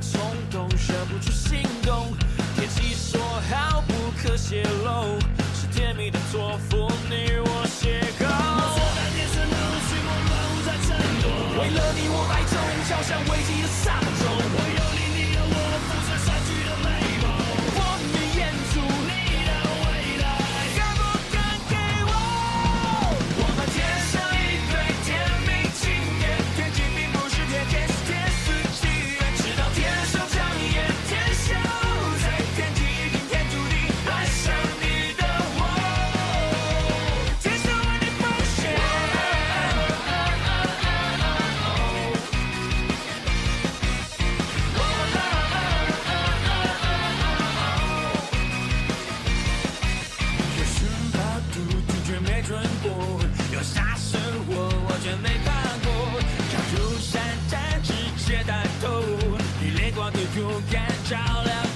冲动，忍不住心动。天气说好不可泄露，是甜蜜的托付，你与我邂逅。天生的虚梦乱舞在震动，为了你我爱中，交响危机的丧钟。我有你，你有我，浮沉散去的美梦。我愿演出你的未来，敢不敢给我？我们天生一对甜蜜情缘，天气并不是天天，是天时地利，直到天上长眼，天下无罪，天机已经天注定，爱上你的我，天生为你奉献。有寻跑途径却没准过，有杀生活我却没看过，跳入山寨直接带头，你泪光的勇敢照亮。